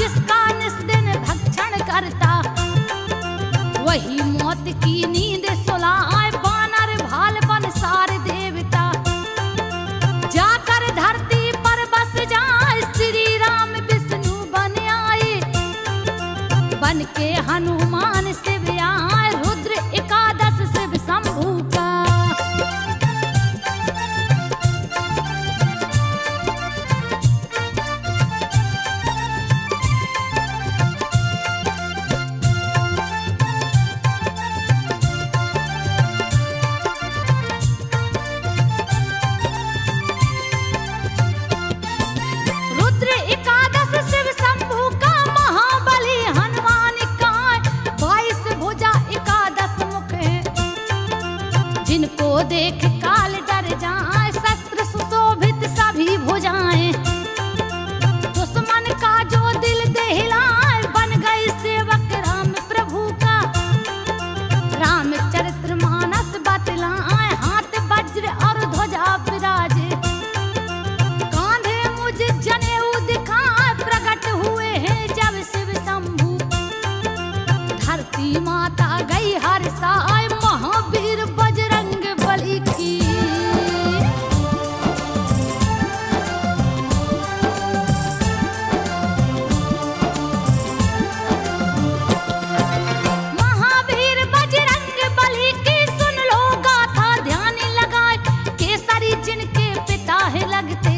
जिसका निस्दिन भक्षण करता, वही मौत की नींद सुलाए। बानर भाल बन सारे देवता, जाकर धरती पर बस जाए। श्री राम विष्णु बन आए, बन के हनुमान शिव आए। रुद्र एकादश शिव शंभू का, रुद्र एकादश शिव शंभू का, महाबली हनुमान का। 22 भुजा एकादश मुख है, जिनको देख काल डर जाए। शस्त्र सुशोभित सभी भुजाएं, दुश्मन का जो दिल दहलाए। बन गए सेवक राम प्रभु का, रामचरित्र मानस बतलाए। हाथ वज्र और ध्वजा विराजे, कांधे मुझ जनेऊ दिखाए। प्रकट हुए हैं जब शिव शंभू, धरती माता गई हर्षाए। महावीर बजरंग बली की, महावीर बजरंग बली की। सुन लो गाथा ध्यान लगाए, केसरी जिनके पिता है लगते,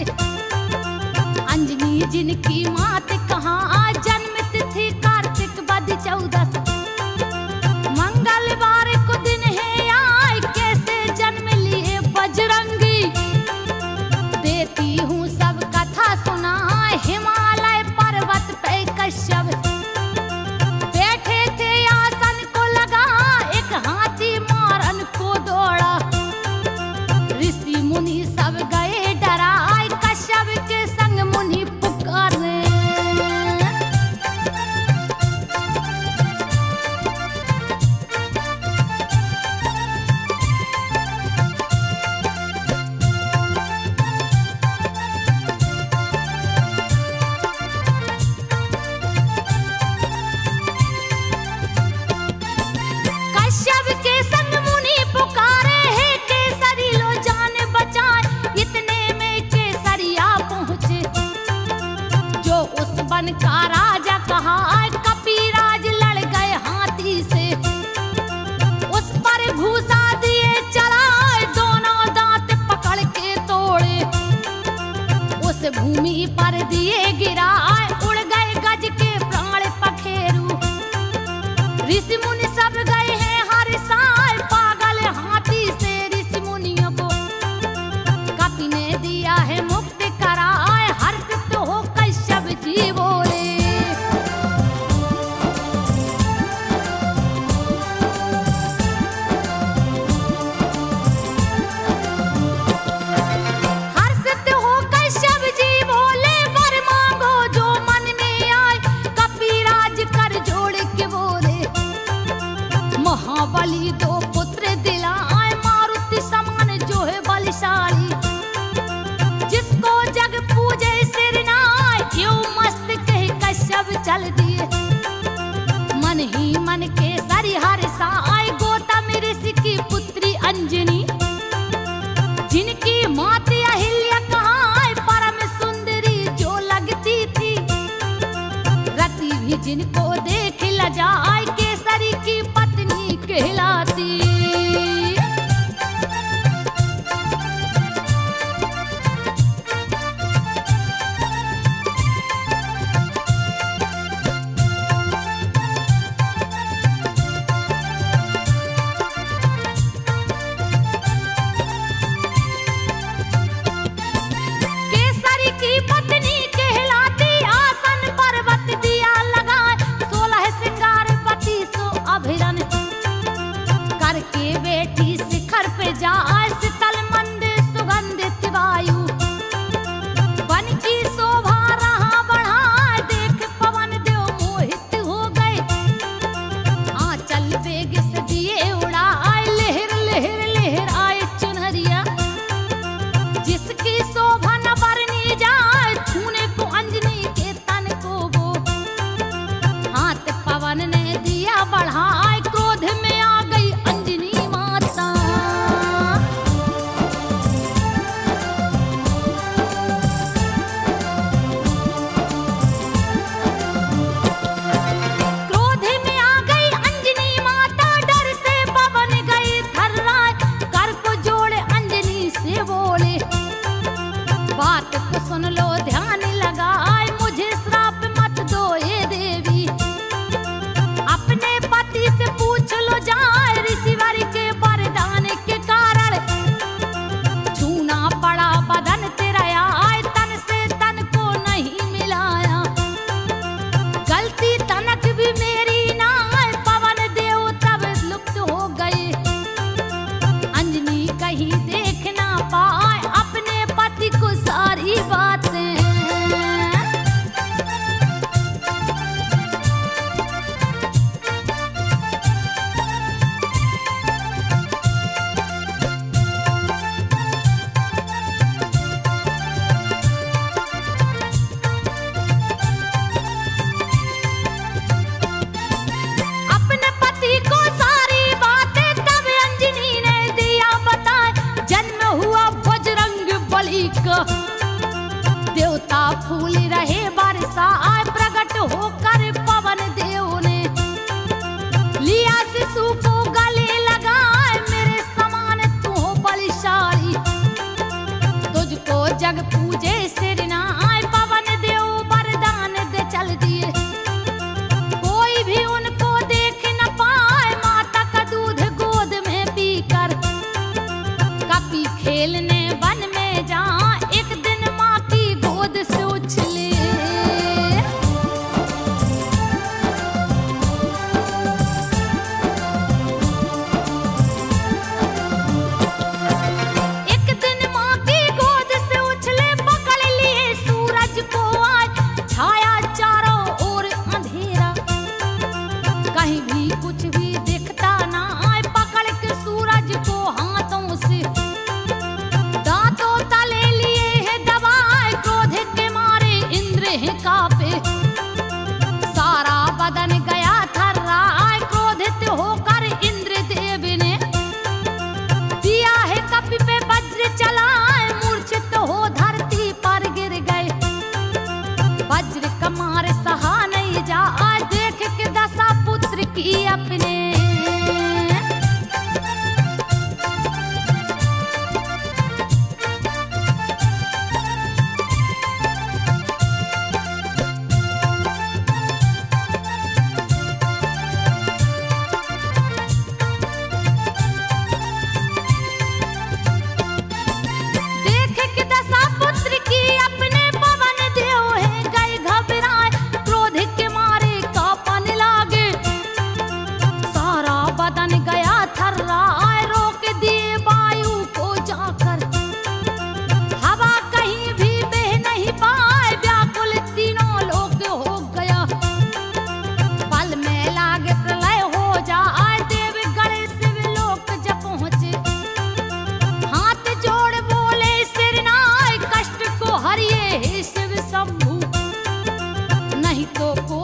अंजनी जिनकी मात कहाँ। जन्म तिथि कार्तिक वद 14, मंगलवार को दिन है आए। कैसे जन्म लिए बजरंगी, देती हूँ सब कथा सुनाए। हिमालय पर्वत पे कश्यप बैठे थे, आसन को लगा। एक हाथी मारन को दौड़ा, ऋषि मुनि सब गए डराए। कश्यप के संग मुनि पुकारे, कश्यप के संग मुनि पुकारे हैं। केसरी लो जान बचाए, इतने में केसरिया पहुँचे, जो उस वन का राजा कहा। कपिराज लड़ गए हाथी से, उस पर घूसा दिए चलाए। दोनों दांत पकड़ के तोड़े, उस भूमि पर दिए गिराए। उड़ गए गज के प्राण पखेरु, ऋषि मुनि सब गए हैं हर्षाए। पागल हाथी से ऋषि मुनियों को, कपि ने दिया है मुक्ति कराए। हर्षित हो कश्यप जी बोले, हर्षित हो कश्यप जी बोले। वर मांगो जो मन में आए, कपिराज कर जोड़ के बोले। महाबली 2 पुत्र दिलाए, मारुति समान जो है बलशाली। जिसको जग पूजे सिर नाय, क्यों मस्त कहे कश्यप चल दिए। मन ही मन के सरि हर्षाए। गौतम ऋषि की पुत्री अंजनी, जिनकी मात अहिल्या कहाँ। परम सुंदरी जो लगती थी, रति भी जिनको देख लजाए। केसरी की पत्नी कहलाती, केसरी की पत्नी कहलाती। आसन पर्वत दिया लगाए, 16 श्रृंगार 32 अभिरन।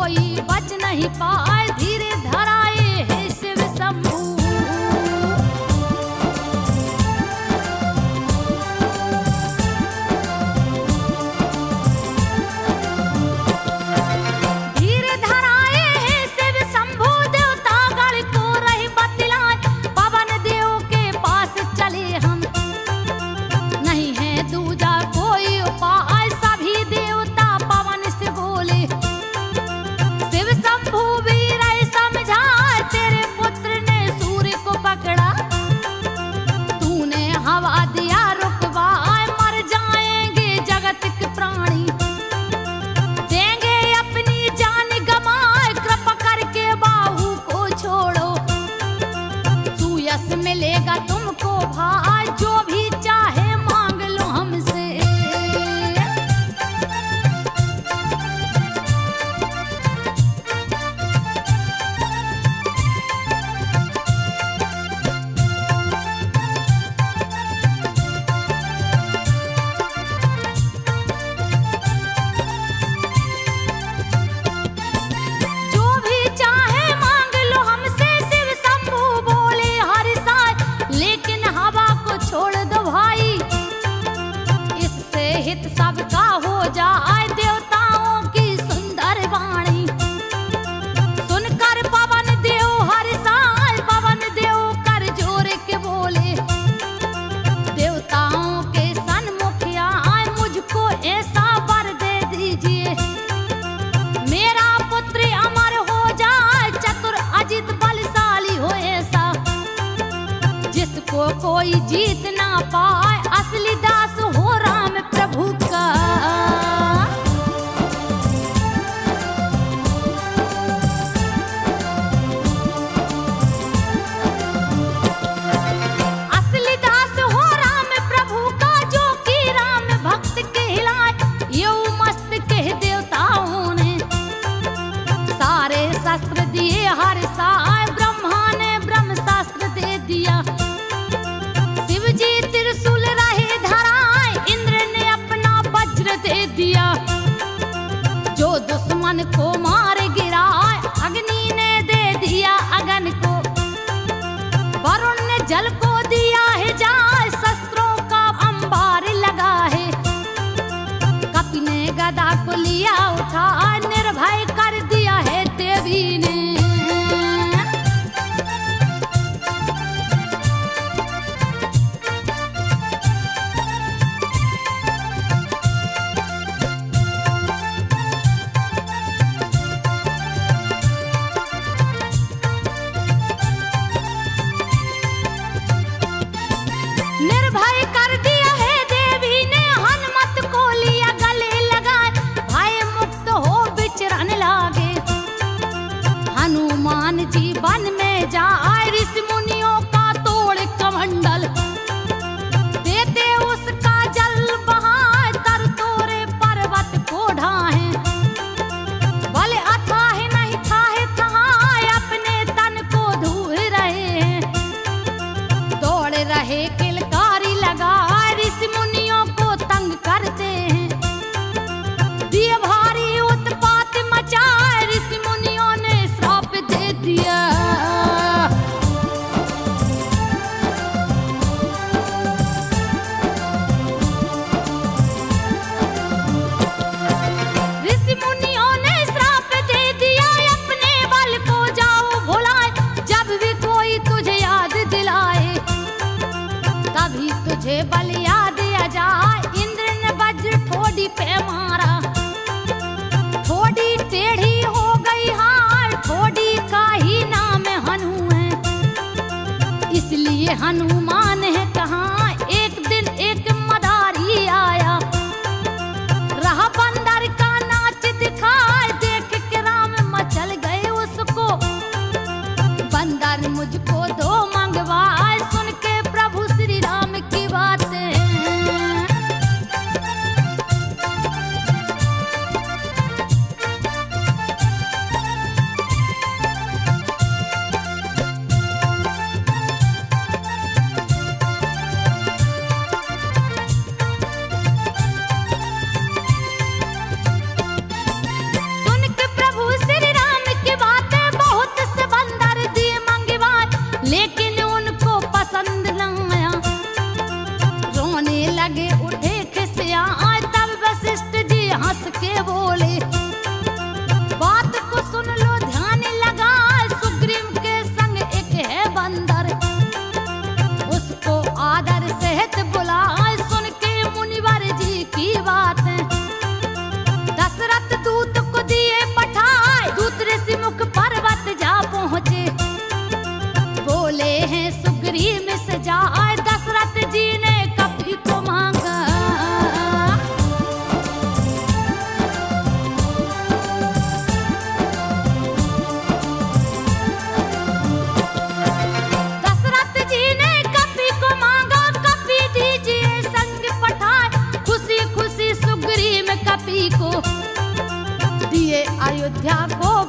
कोई बच नहीं पाए, धीरे धराए हे शिव शंभू। धीरे धराए हे शिव शंभू, देवता गण को रही बतलाए, पवन देव के पास चले हम, नहीं है दूजा कोई उपाय, सभी देवता पवन से बोले। शिव शंभू वीर समझा, तेरे पुत्र ने सूर्य को पकड़ा, तूने हवा दिया रुकवाए, मर जाएंगे जगत के प्राणी, देंगे अपनी जान गमाए, कृपा करके बाहु को छोड़ो, सुयश मिलेगा तुमको भाई, जो भी चाहे मांग लो हमसे। जो भी चाहे मांग लो हमसे, शिव शंभू बोले हर साल, लेकिन हवा को छोड़ दो भाई, इससे हित सबका हो जाए, देवताओं की सुंदर वाणी सुनकर पवन देव हर साल, पवन देव कर जोर के बोले, देवताओं के सन्मुख आए, मुझको ऐसा वर दे दीजिए, मेरा पुत्र अमर हो जाए, चतुर अजित बलशाली हो ऐसा, जिसको कोई जीत ना पाए, असली दास हो राम प्रभु का। असली दास हो राम प्रभु का, जो कि राम भक्त कहलाए, यो मस्त कह देवताओं ने, सारे शस्त्र दिए हर साय, ब्रह्मा ने ब्रह्म शास्त्र दे दिया, शिव जी त्रिशूल रहे धराए, इंद्र ने अपना वज्र दे दिया, जो दुश्मन को मार गिराए, अग्नि ने दे दिया अगन को, वरुण ने जल को दिया है जाय, शस्त्रों का अंबार लगा है, कपि ने गदा को लिया उठा, निर्भय कर दिया है देवी ने। निर्भय कर दिया है देवी ने, हनुमत को लिया गले लगाए, भय मुक्त हो विचरण लागे, हनुमान जी वन में जाए, ऋषि मुनियों का तोड़ कमंडल, देते उसका जल बहाए, तर तोरे पर्वत को ढाहे, बल अथाह नहीं थाहे थहाए, अपने तन को धूल रहे हैं, दौड़ रहे किलकारी लगा, ऋषि मुनियों को तंग करते हैं, दिए भारी उत्पात मचाए, ऋषि मुनियों ने श्राप दे दिया।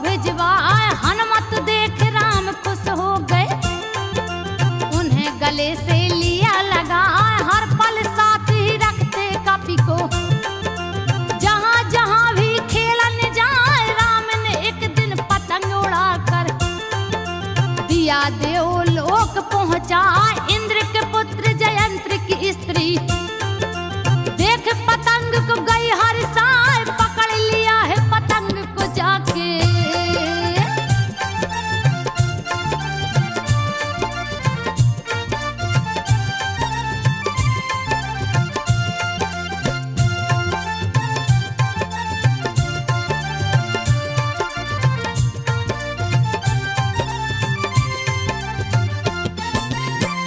भिजवाए। हनुमत देख राम खुश हो गए, उन्हें गले से लिया लगाए। हर पल साथ ही रखते कपि को, जहां जहां भी खेलन जाए। राम ने एक दिन पतंग उड़ाकर दिया देवलोक पहुंचा। इंद्र के पुत्र जयंत्र की स्त्री देख पतंग को गई हर साय, पकड़ लिया है पतंग को जाके।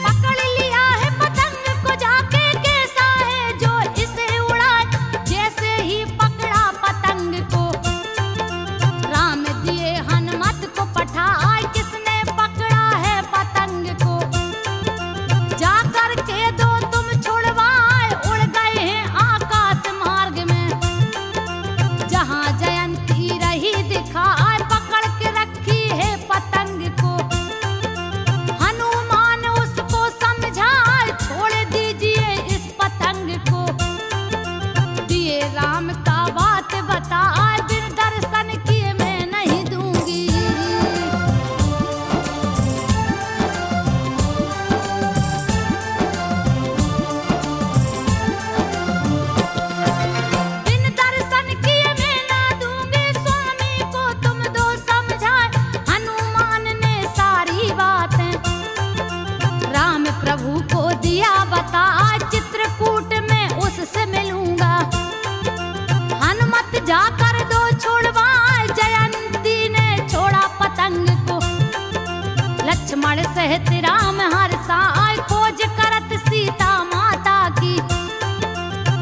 पकड़ लिया है पतंग को जाके, कैसा है जो इसे उड़ाए। जैसे ही पकड़ा पतंग को, राम दिए हनुमत को पठाए। किसने पकड़ा है पतंग को, जा कर के दो तुम छुड़वाए। उड़ गए हैं आकाश मार्ग में, जहां जयंती रही दिखाए। पकड़ के रखी है पतंग को, हनुमान उसको समझाए। छोड़ दीजिए इस पतंग को, दिए राम का बात बताए। बिन दर्शन किए मैं नहीं दूंगी। बिन दर्शन किए मैं ना दूंगी, स्वामी को तुम दो समझाए। हनुमान ने सारी बातें राम प्रभु को दिया बता। चित्रकूट में उससे मिलूंगा, हनुमत जाकर दो छुड़वाए। जयंती ने छोड़ा पतंग को, लक्ष्मण सहित राम हर साय। खोज करत सीता माता की,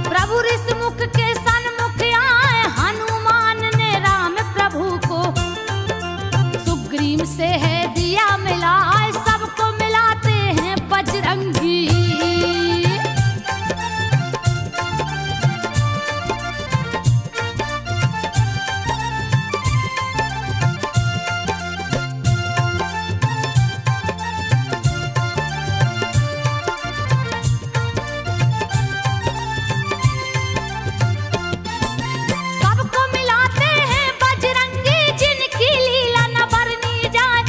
प्रभु ऋषिमुख के सन्मुख आए। हनुमान ने राम प्रभु को सुग्रीव से है दिया मिलाए। सबको मिलाते हैं बजरंगी। सबको मिलाते हैं बजरंगी, जिनकी लीला न बरनी जाए।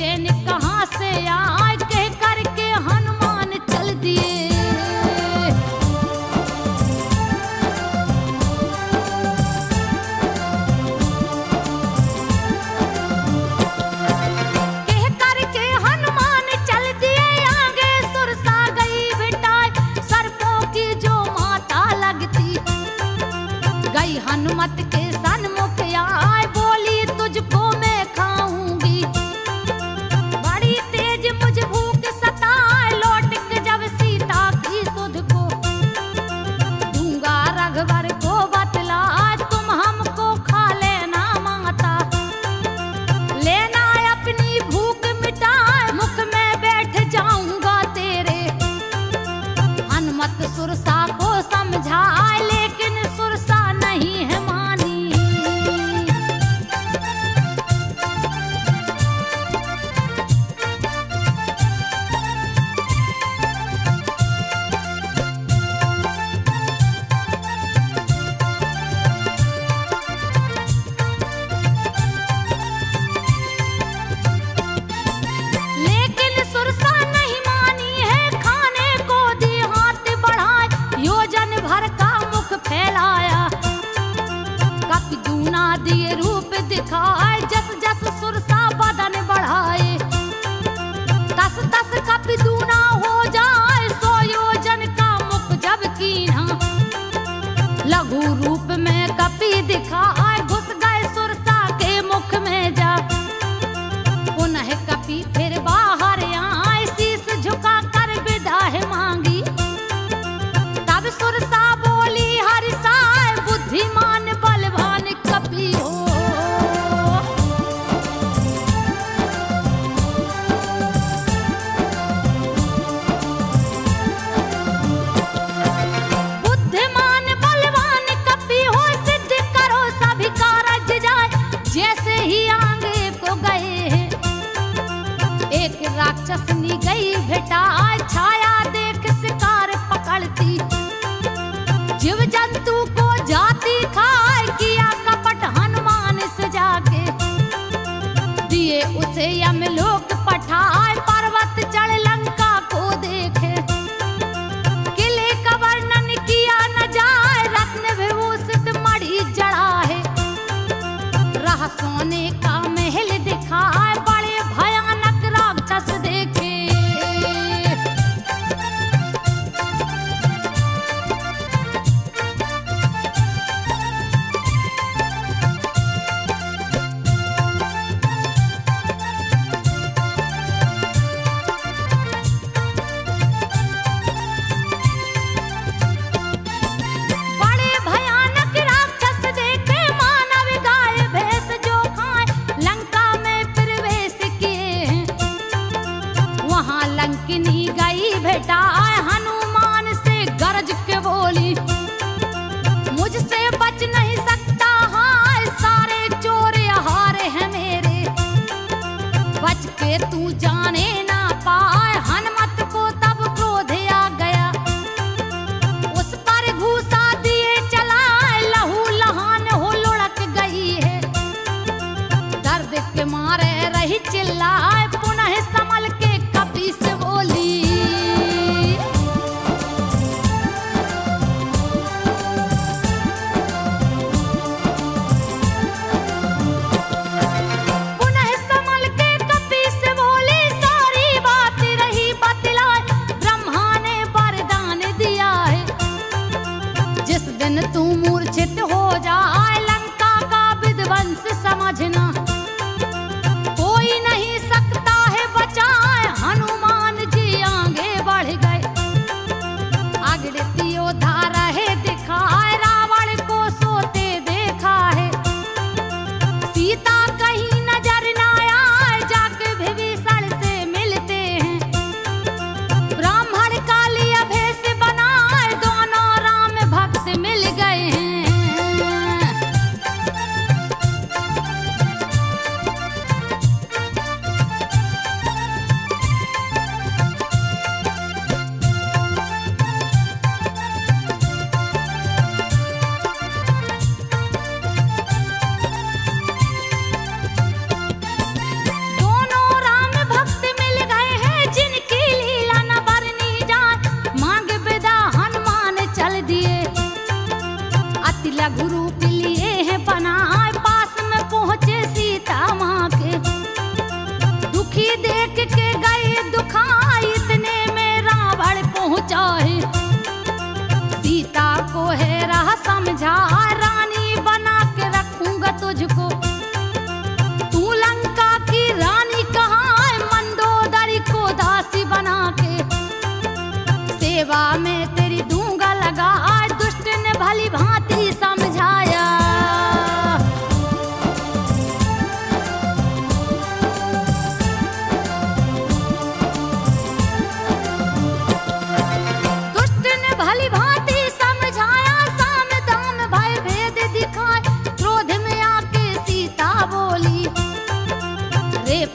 चैन कहाँ से आए, कह करके हनुमान चल दिए। कह करके हनुमान चल दिए, आगे सुरसा गई बिटाए, सर्पों की जो माता लगती। गई हनुमत के सन्मुख आए, बोली तुझको मैं खाऊंगी। बड़ी तेज मुझ भूख सताए, लौट के जब सीता की सुध को दूंगा रघुवर को बतला, तुम हमको खा लेना माता। लेना अपनी भूख मिटाए, मुख में बैठ जाऊंगा तेरे। हनुमत सुरसा को समझाए, लेकिन सुरसा नहीं है मानी। लेकिन सुरसा नहीं मानी है, खाने को दी हाथ बढ़ाए, योजन भर का मुख फैलाया। कपि दूना दिए रूप दिखाए, जस जस सुरसा बदन बढ़ाए। तस तस कपि दूना हो जाए, सो योजन का मुख जब कीन्हा। लघु रूप में कपि दिखाए, घुस गए सुरसा के मुख में जा। पुनः कपि फिर बाहर आए, शीस झुका कर विदाई मांगी। तब सुरसा बोली हरिसाए, बुद्धिमान बलवान कपि हो। बुद्धिमान बलवान कपि हो, सिद्ध करो सभी कारज जाए। जैसे ही आगे को गए हैं, एक राक्षसनी गई भेटाए, छाया देख शिकार पकड़ती। जीव जंतु को जाती खाए, किया कपट हनुमान से जाके। दिए उसे यमलोक पठाए, पर्वत चढ़ लंका को देखे। किले का वर्णन किया न जाए, रत्न विभूषित मणि जड़ा है। रह सोने का महल दिखाए, बड़े भयानक राक्षस देखे। बड़े भयानक राक्षस देखे, मानव गाय भैंस जो खाए, लंका में प्रवेश किए। वहां लंकिनी गई भेटाए, हनुमान से गरज के बोली। मुझसे बच नहीं सकता हाय, सारे चोर हार हैं मेरे। बच के तू जाने ना पाए, हनुमत को तब क्रोध आ गया। उस पर घूसा दिए चलाए, लहू लहान हो लुढ़क गई है। दर्द के मारे रही चिल्लाए, पुनः संभल के कपि से बोली। पुनः संभल के कपि से बोली, सारी बात रही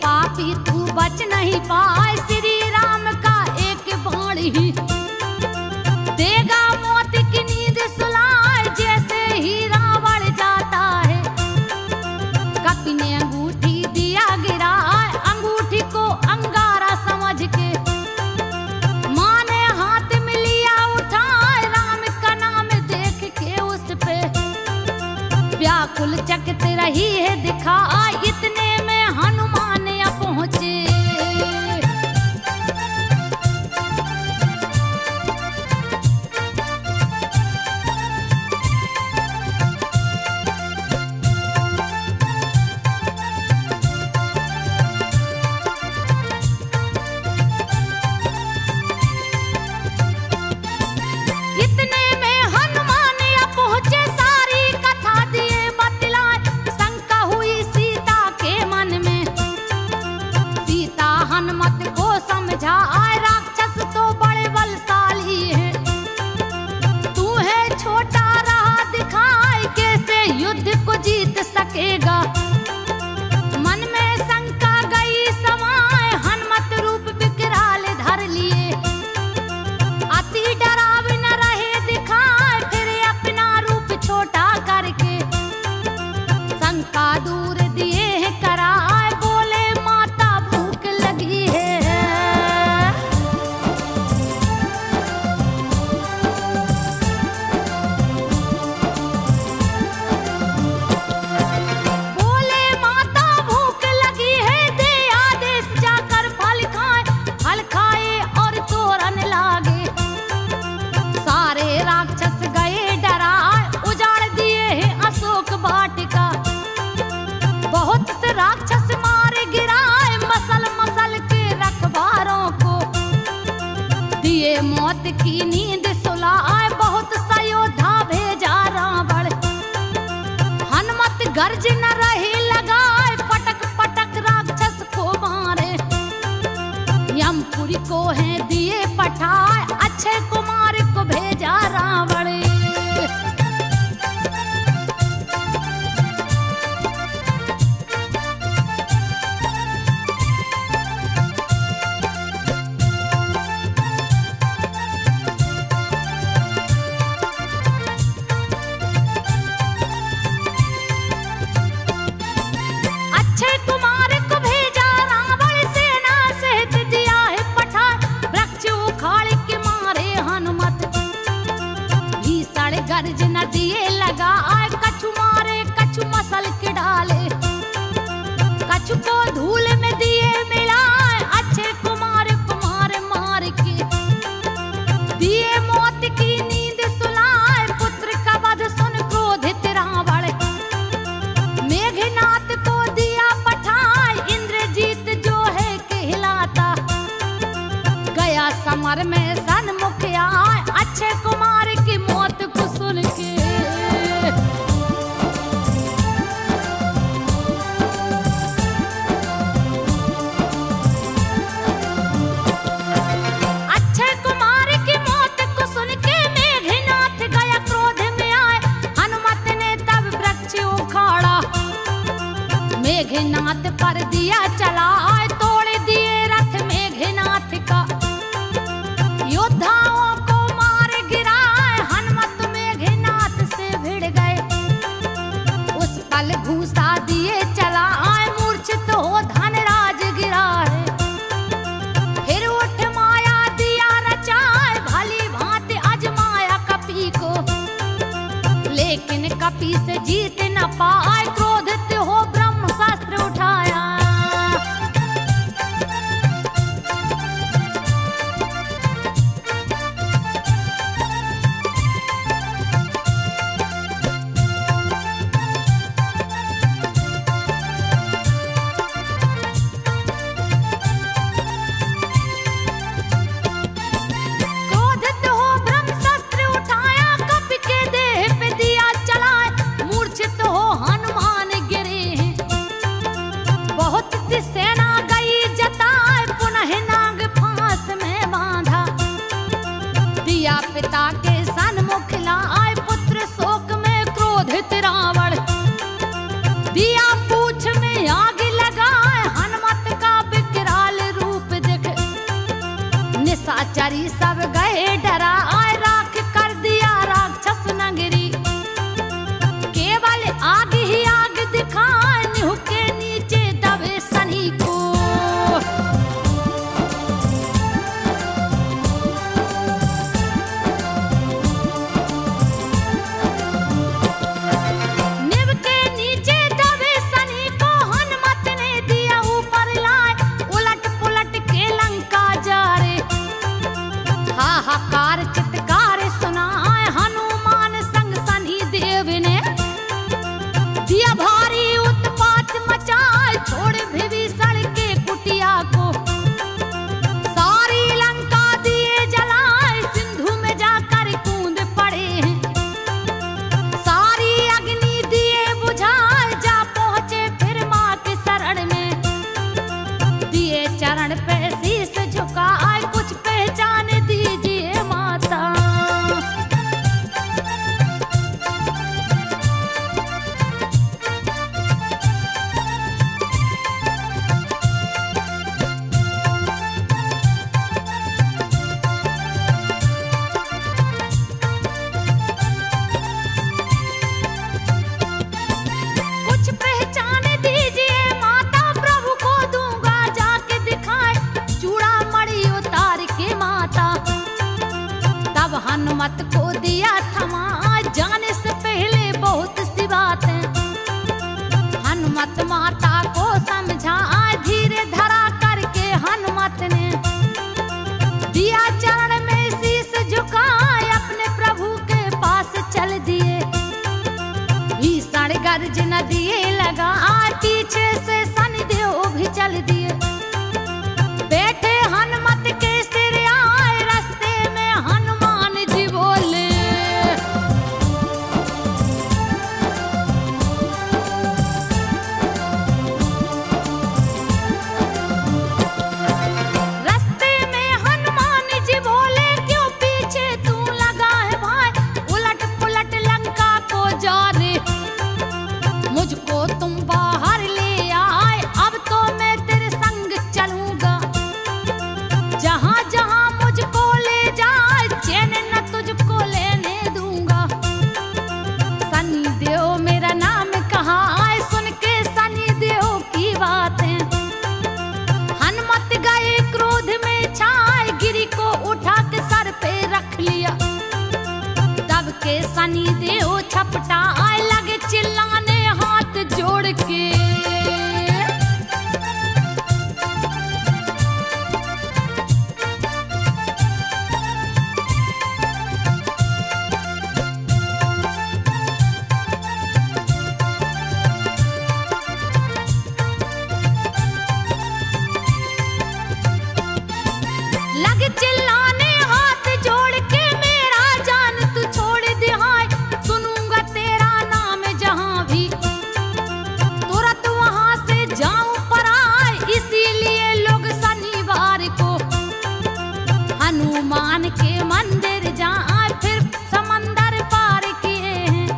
पापी तू बच नहीं पाए, श्री राम का एक बाण ही देगा मौत की नींद सुलाए, जैसे ही रावण जाता है। कपि ने अंगूठी दिया गिराए, अंगूठी को अंगारा समझ के माँ ने हाथ में लिया उठाए, राम का नाम देख के उस पे व्याकुल चकते रही है दिखाई, इतने में हनुमान आ पहुंचे। इतने में हनुमान आ पहुंचे, सारी कथा दिए बतलाए, शंका हुई सीता के मन में। सीता हनुमत को समझाए, राक्षस तो बड़े बलशाली है, तू है छोटा रहा दिखाए, कैसे युद्ध को जीत सकेगा। मन में शंका गई समाए, हनुमत रूप विकराल धर लिए, अति डराव न रहे दिखाए, फिर अपना रूप छोटा करके शंका दूर दिए है कराए, बोले माता भूख लगी है। बोले माता भूख लगी है, दे आदेश जाकर फल खाए और तोरन लागे। सारे राक्षस गए डराए, उजाड़ दिए हैं अशोक वाटिका, बहुत से राक्षस मारे गिराए, मसल मसल के रखवारों को दिए मौत की नींद सुलाए, बहुत सा योद्धा भेजा रावण, हनुमत गर्ज न रहे लगाए, पटक पटक राक्षस को मारे। यमपुरी को है दिए पठाए, अक्षय कुमार को भेजा रावण। अक्षय कुमार को भेजा रावण, सेना सहित दिया है पठाए, वृक्ष उखाड़ के मारे हनुमत, भीषण गर्ज न दिए लगाए, कछु मारे कछु मसल के डाले, कछु को धूल में दिए मिलाए, अक्षय कुमार को मार के दिए मौत की नींद सुलाए, पुत्र का वध सुन क्रोधित रावण, मेघनाथ को दिया पठाए, इंद्रजीत जो है कहलाता, गया समर में सन्मुख आए, अक्षय कुमार की मौत को सुन के। अक्षय कुमार की मौत को सुन के मेघनाथ गया क्रोध में आए, हनुमत ने तब वृक्ष उखाड़ा, मेघनाथ पर दिया चलाए, तोड़ दिए रथ मेघनाथ का, योद्धाओं को मार गिराए, हनुमत मेघनाथ से भिड़ गए, उस पल घूसा दिए चलाए, मूर्छित हो धनराज गिरा है। फिर उठ माया दिया रचाए, भली भांति अजमाया कपि को, लेकिन कपि से जीत न पाए, क्रोधित हो ब्रह्मास्त्र उठाया। पुजारी सब गए डरा आए राख कर दिया राक्षस नगरी केवल आग ही आग दिखाए निहू के नीचे दबे सनी को निव के नीचे दबे सनी को हनुमत ने दिया ऊपर लाए उलट पुलट के लंका जा रे हाहाकार चित्कार सुनाए हनुमान संग सनी देव ने दिया भारी उत्पात मचाए छोड़ विभीषण के कुटिया को सारी लंका दिए जलाए सिंधु में जाकर कूद पड़े हैं सारी अग्नि दिए बुझाए जा पहुंचे फिर मां के शरण में दिए चरण पे शीस झुकाए कुछ पहचान दीजिए माता कुछ पहचान दीजिए माता प्रभु को दूंगा जाके दिखाए चूड़ा मणि उतार के माता तब हनुमत को दिया थमा जाने से पहले बहुत सी बातें हनुमत माता को समझा धीरे धरा करके हनुमत ने दिया चरण में शीस झुकाए अपने प्रभु के पास चल दिए भीषण गर्जन दिए लगा पीछे से शनिदेव भी चल दिए बैठे हनुमत के सिर आए रास्ते में हनुमान जी बोले रास्ते में हनुमान जी बोले क्यों पीछे तू लगा है भाई उलट पुलट लंका को जा रे मुझको तुम बाहर ले आए अब तो मैं तेरे संग चलूंगा जहां जहां मुझको ले जाए चैन न तुझको लेने दूंगा सनी देव मेरा नाम कहा आए सुन के सनी देव की बातें हनुमत गए क्रोध में छाए गिरी को उठा के सर पे रख लिया तब के सनी देव छपटा आए लगे चिल्लाने हाथ जोड़ के लगे चिल्लाने हाथ जोड़ के मेरा जान तू छोड़ दे हाय सुनूंगा तेरा नाम जहां भी तुरंत वहां से जाऊं पर आए इसीलिए लोग शनिवार को हनुमान के मंदिर जाए फिर समंदर पार किए हैं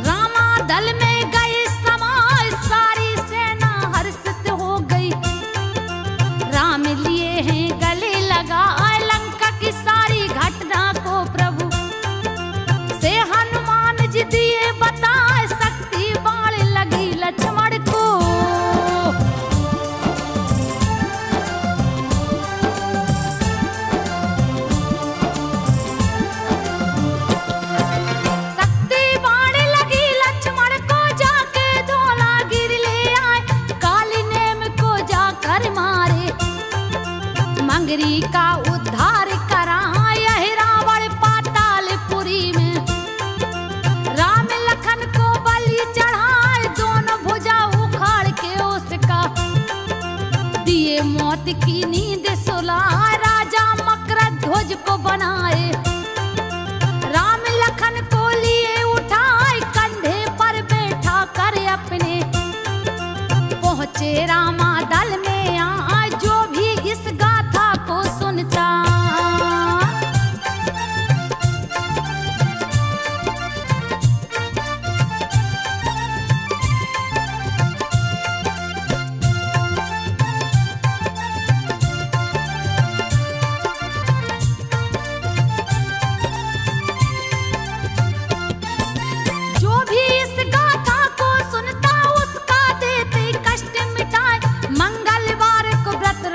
रामा दल में गए समाए सारी सेना हर्षित हो गई राम लिए हैं गले लगा लंका की सारी घटना को प्रभु से हनुमान जी दिए बताए शक्ति बाण लगी लक्ष्मण को शक्ति बाण लगी लक्ष्मण को जाके धौला गिर ले आए काली नेम को जाकर मारे मंगरी का उद्धार करा यह रावण पातालपुरी में राम लखन को बलि चढ़ाए दोनों भुजा उखाड़ के उसका दिए मौत की नींद सुलाए राजा मकरध्वज को बनाए राम लखन को लिए उठाए कंधे पर बैठा कर अपने पहुंचे रामा दल में आए जो भी इस गाथा को सुनता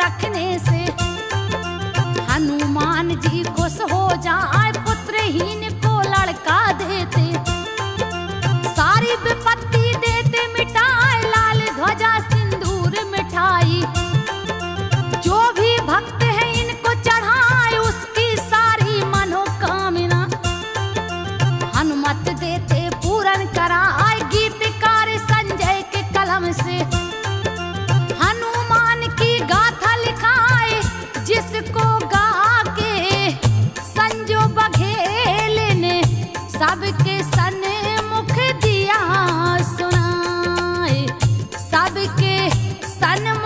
रखने से हनुमान जी खुश हो जाए, पुत्रहीन को लड़का देते, सारी विपत्ति देते मिटाए, लाल ध्वजा सिंदूर मिठाई। जो भी भक्त है इनको चढ़ाए, उसकी सारी मनोकामना हनुमत देते पूर्ण कराए। गीतकार संजय के कलम से हनुमान की गाथा लिखाए, जिसको गा के संजो बघेल ने सबके सन्मुख दिया सुनाए, सबके सन्मुख